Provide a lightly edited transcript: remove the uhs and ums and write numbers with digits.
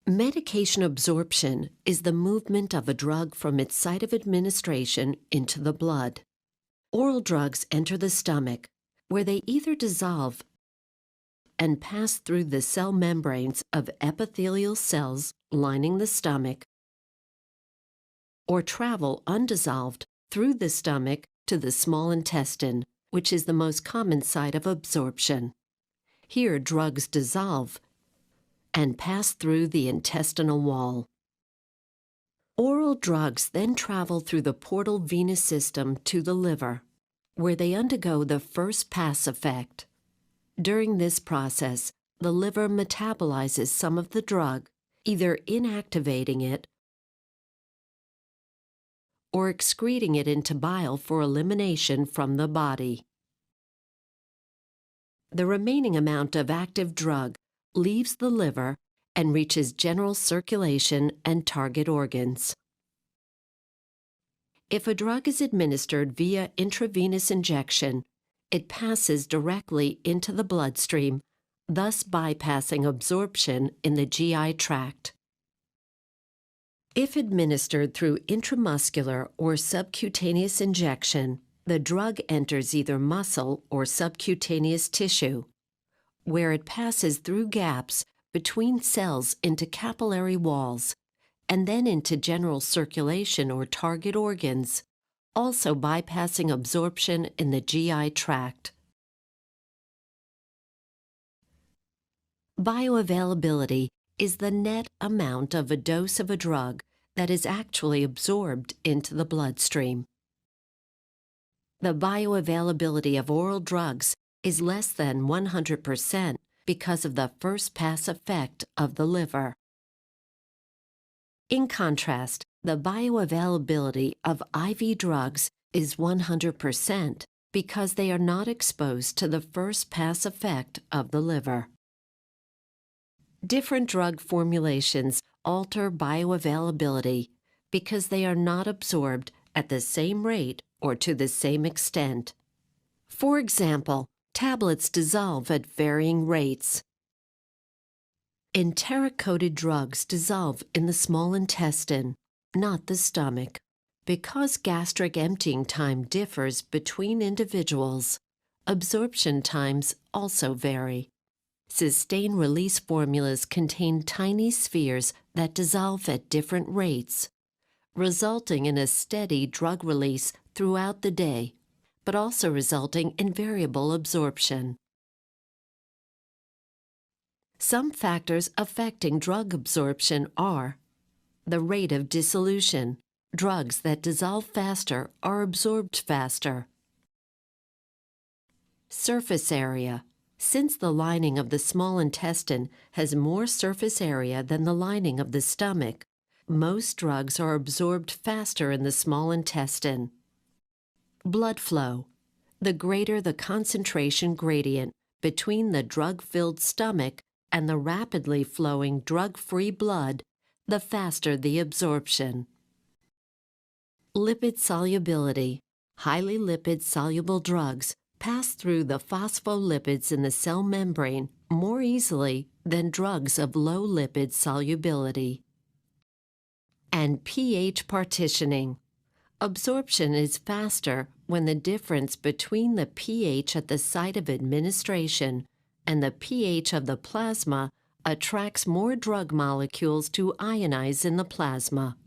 Medication absorption is the movement of a drug from its site of administration into the blood. Oral drugs enter the stomach, where they either dissolve and pass through the cell membranes of epithelial cells lining the stomach, or travel undissolved through the stomach to the small intestine, which is the most common site of absorption. Here, drugs dissolve and pass through the intestinal wall. Oral drugs then travel through the portal venous system to the liver, where they undergo the first pass effect. During this process, the liver metabolizes some of the drug, either inactivating it or excreting it into bile for elimination from the body. The remaining amount of active drug leaves the liver and reaches general circulation and target organs. If a drug is administered via intravenous injection, it passes directly into the bloodstream, thus bypassing absorption in the GI tract. If administered through intramuscular or subcutaneous injection, the drug enters either muscle or subcutaneous tissue, where it passes through gaps between cells into capillary walls, and then into general circulation or target organs, also bypassing absorption in the GI tract. Bioavailability is the net amount of a dose of a drug that is actually absorbed into the bloodstream. The bioavailability of oral drugs is less than 100% because of the first pass effect of the liver. In contrast, the bioavailability of IV drugs is 100% because they are not exposed to the first pass effect of the liver. Different drug formulations alter bioavailability because they are not absorbed at the same rate or to the same extent. For example, tablets dissolve at varying rates. Enteric-coated drugs dissolve in the small intestine, not the stomach. Because gastric emptying time differs between individuals, absorption times also vary. Sustained release formulas contain tiny spheres that dissolve at different rates, resulting in a steady drug release throughout the day, but also resulting in variable absorption. Some factors affecting drug absorption are the rate of dissolution. Drugs that dissolve faster are absorbed faster. Surface area. Since the lining of the small intestine has more surface area than the lining of the stomach, most drugs are absorbed faster in the small intestine. Blood flow. The greater the concentration gradient between the drug-filled stomach and the rapidly flowing drug-free blood, the faster the absorption. Lipid solubility. Highly lipid-soluble drugs pass through the phospholipids in the cell membrane more easily than drugs of low lipid solubility. And pH partitioning. Absorption is faster when the difference between the pH at the site of administration and the pH of the plasma attracts more drug molecules to ionize in the plasma.